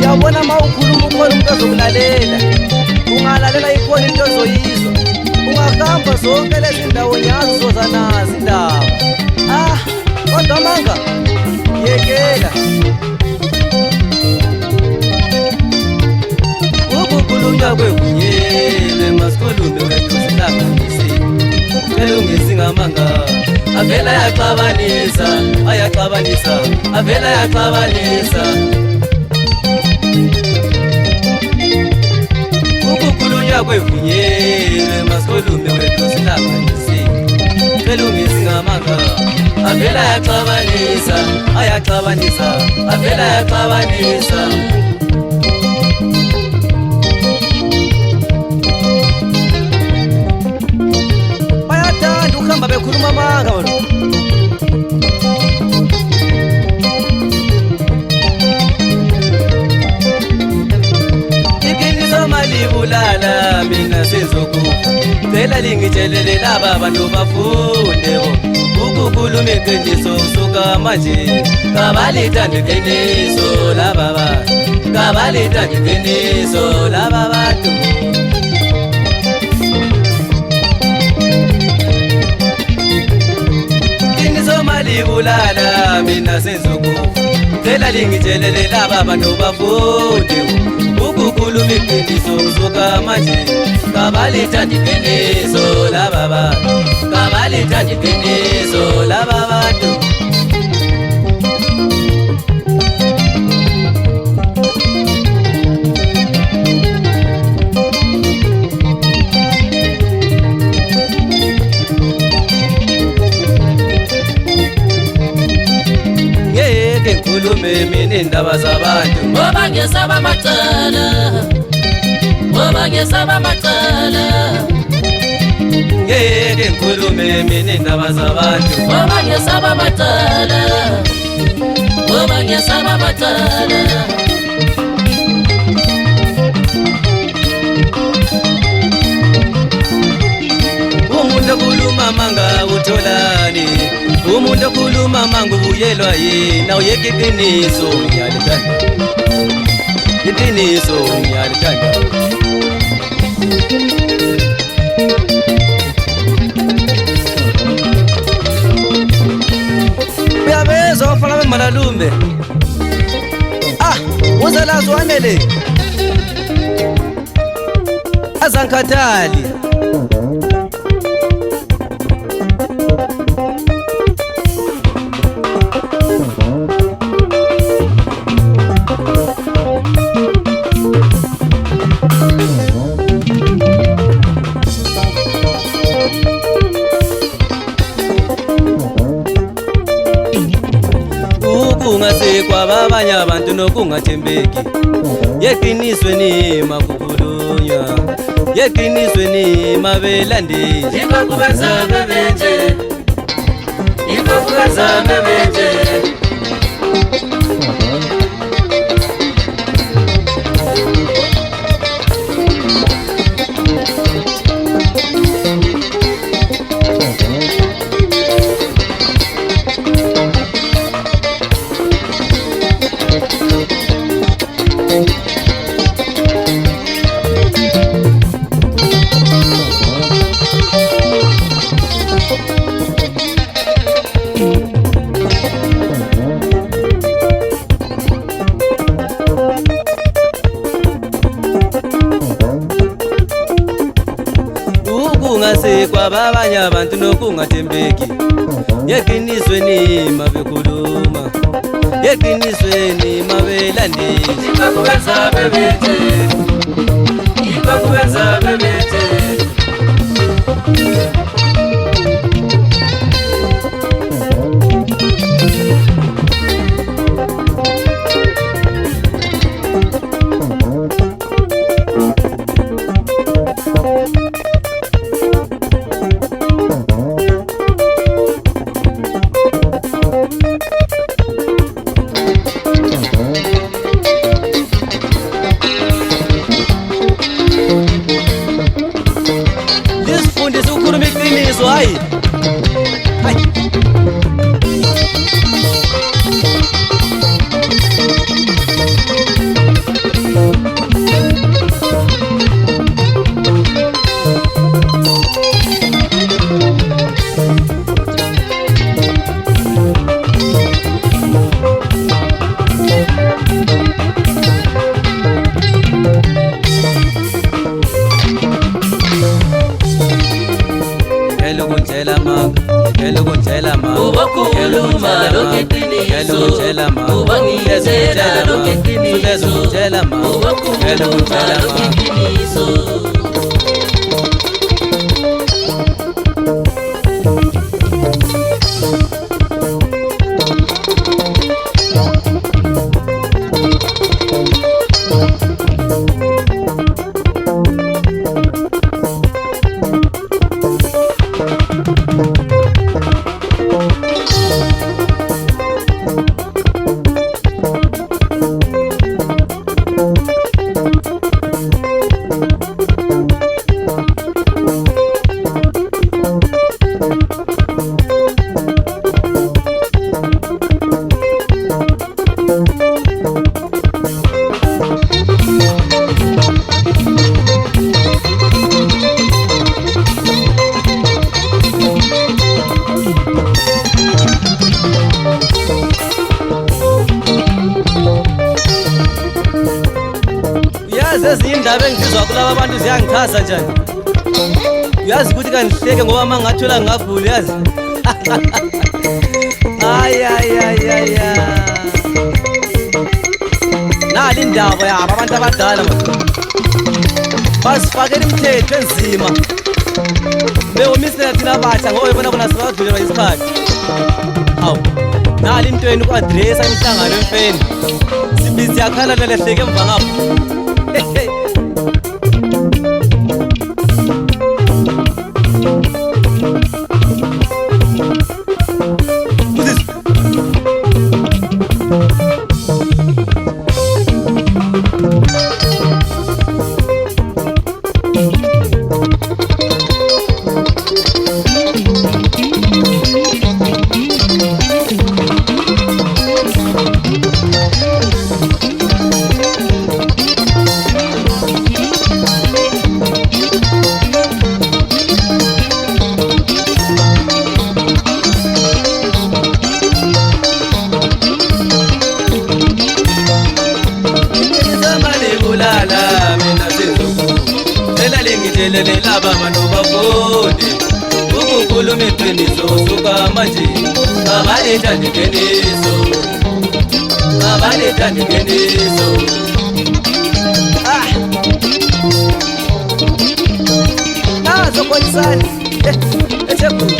Yabona mawukhuluma ukhona umuntu ozokulalela, ungalalela ikhona into ozoyizwa, ungahamba zonke lezi ndawo nyazi uzoza nazi indaba. Kodwa manga yekela ukukhulunywa kwevunyelwe, masikhulume wethu sihlanganise, elungisi ngamanga avela yaxabanisa, ayaxabanisa, avela yaxabanisa. Ukukhulunywa kwevunyelwe, masikhulume wethu sihlanganise, elungisi ngamanga avela yaxabanisa, ayaxabanisa, avela yaxabanisa. Bayathanda ukuhamba bekhuluma amanga wena. Iqiniso malibulala, mina sizokufa, cela lingitshelele laba bantu bafunde bo. Ukukhuluma iqiniso usuka manje, kabalithanda iqiniso laba bantu, kabalithanda iqiniso laba bantu. Iqiniso malibulala, mina sizokufa, cela lingitshelele laba bantu bafunde. Ukukhuluma iqiniso usuka manje, kabalithanda iqiniso laba bantu, kabalithanda iqiniso laba bantu. Ngeke ngikhulume mina indaba zabantu, ngoba ngesaba amacala, ngoba ngesaba amacala. ngeke ngikhulume mina indaba zabantu, Ngoba ngesaba amacala, ngoba ngesaba amacala. umuntu okhuluma amanga utholani, umuntu okhuluma amanga ubuyelwa yena. Uyeka iqiniso ngiyalithanda, iqiniso ngiyalithanda. Uyabezwa wafana bemalalumbe, uzelazi wanele azangikhathali. Ukungasekwa babanye abantu nokungathembeki, yeqiniswe nima kukhulunywa, yeqiniswe nima belandeli. Ikokubazame benje, ikokubazame benje. Ukungasekwa babanye abantu nokungathembeki, yeqiniswe nima bekhuluma, yeqiniswe nima belandeli. Ikokubazame benje, ikokubazame benje. Lisifundise ukukhuluma iqiniso, hayi ngelo kunjela manga ngelo kunjela manga ubakhuluma ngelo kunjela manga ubangitshela lokeqiniso kunjela manga ngelo ubakhuluma kunjela manga lokeqiniso ezinye indaba engizizwa kulaba abantu ziyangichaza njani. Uyazi ukuthi kangihleke ngoba mangathola ngavula yazi. Ayayayaya. Nali indaba yabo abantu abadala manje. Basifakela imithetho enzima. Bewomisela thina abatsha ngoba bona bona sibadlulelwa isikhathi. Hawu. Nali into yenu ku-addressa imihlangano emfeni. Sibizi yakhala nalehleke emva ngapha. Lele laba bantu bafunde ukukhuluma iqiniso suka manje abalethanda iqiniso nazo konisani esekhulu